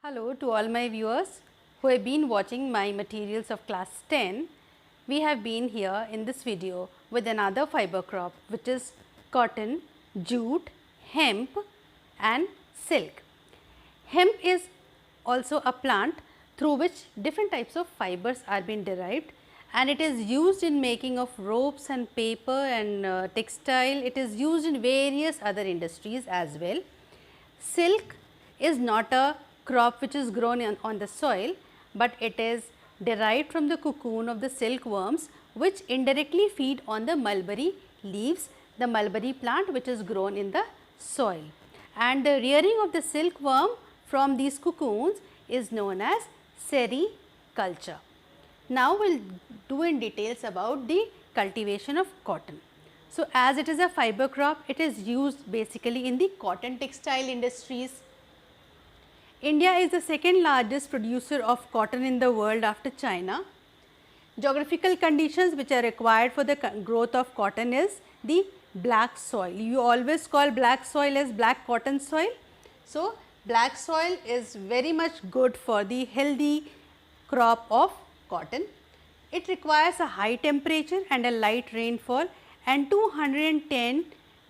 Hello to all my viewers who have been watching my materials of class 10. We have been here in this video with another fiber crop which is cotton, jute, hemp and silk. Hemp is also a plant through which different types of fibers are being derived, and it is used in making of ropes and paper and textile. It is used in various other industries as well. Silk is not a crop which is grown on the soil, but it is derived from the cocoon of the silkworms which indirectly feed on the mulberry leaves, the mulberry plant which is grown in the soil. And the rearing of the silkworm from these cocoons is known as sericulture. Now, we will do in details about the cultivation of cotton. So, as it is a fiber crop, it is used basically in the cotton textile industries. India is the second largest producer of cotton in the world after China. Geographical conditions which are required for the growth of cotton is the black soil. You always call black soil as black cotton soil. So, black soil is very much good for the healthy crop of cotton. It requires a high temperature and a light rainfall and 210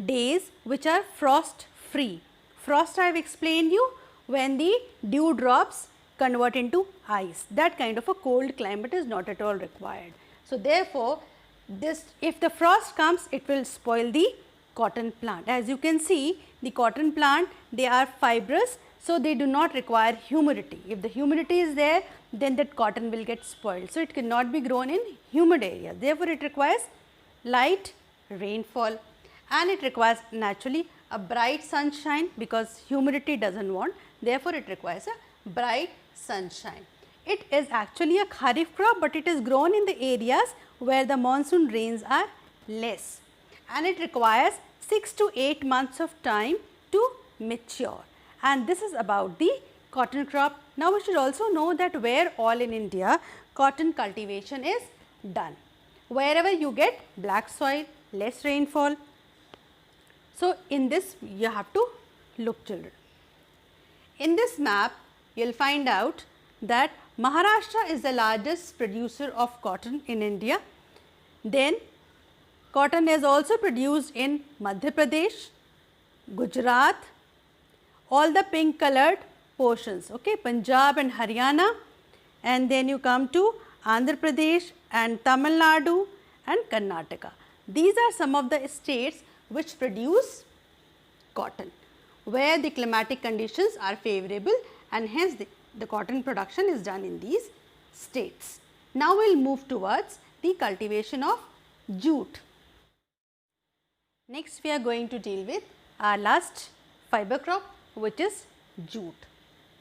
days which are frost free. Frost I have explained you, when the dew drops convert into ice, that kind of a cold climate is not at all required. So, therefore, this if the frost comes, it will spoil the cotton plant. As you can see, the cotton plant, they are fibrous, so they do not require humidity. If the humidity is there, then that cotton will get spoiled. So, it cannot be grown in humid areas. Therefore, it requires light rainfall and it requires naturally a bright sunshine because humidity does not want. Therefore, it requires a bright sunshine. It is actually a kharif crop, but it is grown in the areas where the monsoon rains are less, and it requires 6 to 8 months of time to mature, and this is about the cotton crop. Now, we should also know that where all in India cotton cultivation is done. Wherever you get black soil, less rainfall. So, in this you have to look, children. In this map, you will find out that Maharashtra is the largest producer of cotton in India. Then cotton is also produced in Madhya Pradesh, Gujarat, all the pink colored portions, okay, Punjab and Haryana, and then you come to Andhra Pradesh and Tamil Nadu and Karnataka. These are some of the states which produce cotton, where the climatic conditions are favorable, and hence the cotton production is done in these states. Now, we will move towards the cultivation of jute. Next, we are going to deal with our last fiber crop, which is jute.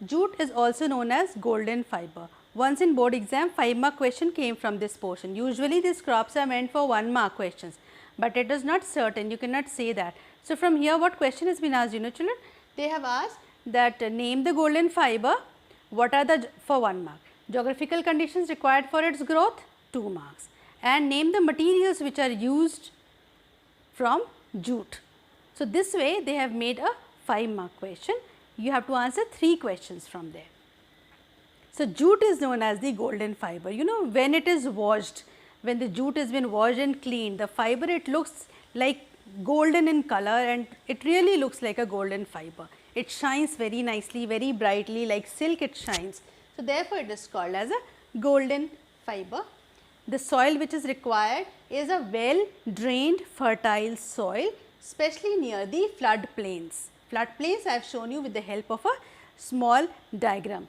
Jute is also known as golden fiber. Once in board exam, 5-mark question came from this portion. Usually, these crops are meant for 1-mark questions, but it is not certain, you cannot say that. So, from here what question has been asked, you know, children? They have asked that name the golden fiber, what are the for 1 mark, geographical conditions required for its growth 2 marks, and name the materials which are used from jute. So, this way they have made a 5-mark question. You have to answer 3 questions from there. So, jute is known as the golden fiber. You know, when it is washed, when the jute has been washed and cleaned, the fiber, it looks like golden in color and it really looks like a golden fiber. It shines very nicely, very brightly, like silk it shines. So, therefore, it is called as a golden fiber. The soil which is required is a well drained fertile soil, especially near the flood plains. Flood plains I have shown you with the help of a small diagram.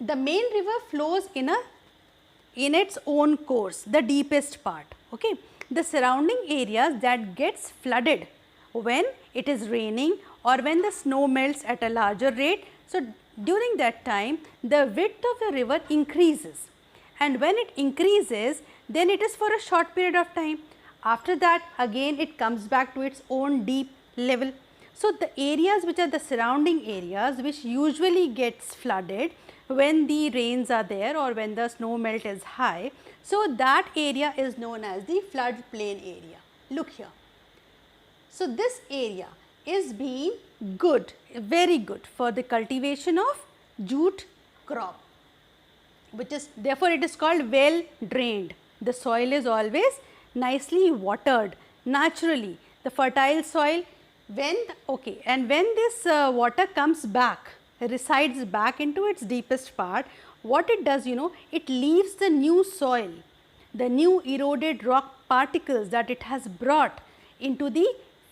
The main river flows in its own course, the deepest part. Okay. The surrounding areas that gets flooded when it is raining or when the snow melts at a larger rate. So, during that time the width of the river increases, and when it increases, then it is for a short period of time. After that, again it comes back to its own deep level. So, the areas which are the surrounding areas which usually gets flooded when the rains are there or when the snow melt is high. So, that area is known as the flood plain area. Look here. So, this area is being good, very good for the cultivation of jute crop, which is therefore it is called well drained. The soil is always nicely watered naturally. The fertile soil, when and when this water comes back, resides back into its deepest part, what it does, it leaves the new soil, the new eroded rock particles that it has brought into the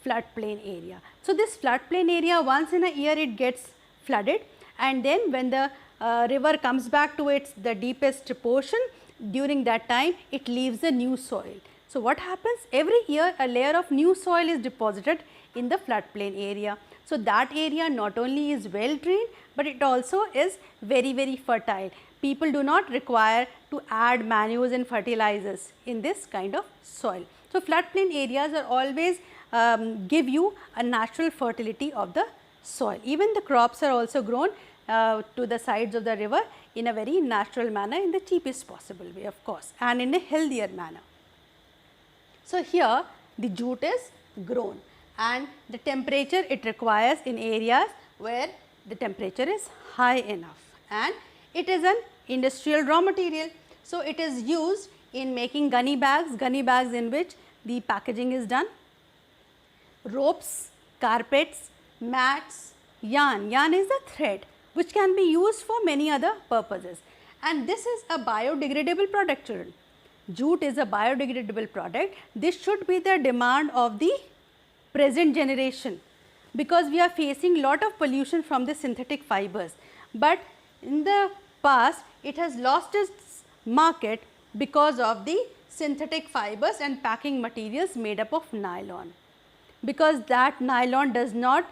floodplain area. So, this floodplain area, once in a year it gets flooded, and then when the river comes back to the deepest portion, during that time it leaves the new soil. So, what happens? Every year a layer of new soil is deposited in the floodplain area. So, that area not only is well drained, but it also is very, very fertile. People do not require to add manures and fertilizers in this kind of soil. So, floodplain areas are always give you a natural fertility of the soil. Even the crops are also grown to the sides of the river in a very natural manner, in the cheapest possible way, of course, and in a healthier manner. So, here the jute is grown, and the temperature it requires in areas where the temperature is high enough, and it is an industrial raw material. So, it is used in making gunny bags in which the packaging is done, ropes, carpets, mats, yarn is the thread which can be used for many other purposes, and this is a biodegradable product, children. Jute is a biodegradable product. This should be the demand of the present generation, because we are facing lot of pollution from the synthetic fibers, but in the past it has lost its market because of the synthetic fibers and packing materials made up of nylon, because that nylon does not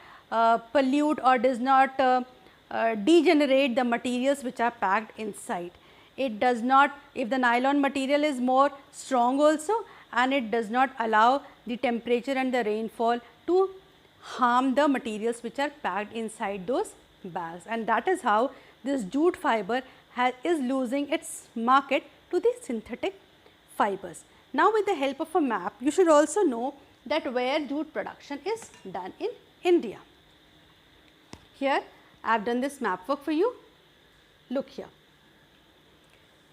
pollute or does not degenerate the materials which are packed inside. It does not, if the nylon material is more strong also, and it does not allow the temperature and the rainfall to harm the materials which are packed inside those bags, and that is how this jute fiber is losing its market to the synthetic fibers. Now, with the help of a map, you should also know that where jute production is done in India. Here I have done this map work for you. Look here.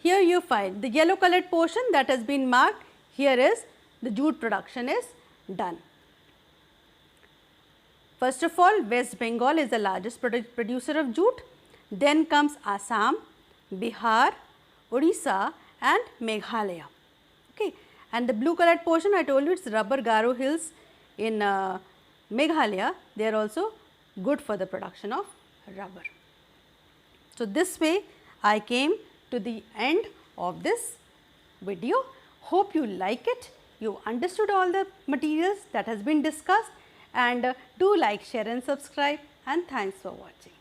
Here you find the yellow colored portion that has been marked. Here is the jute production is done. First of all, West Bengal is the largest producer of jute. Then comes Assam, Bihar, Odisha and Meghalaya. Okay. And the blue colored portion, I told you, it is rubber Garo hills in Meghalaya. They are also good for the production of rubber. So, this way I came to the end of this video. Hope you like it. You understood all the materials that has been discussed, and do like, share and subscribe, and thanks for watching.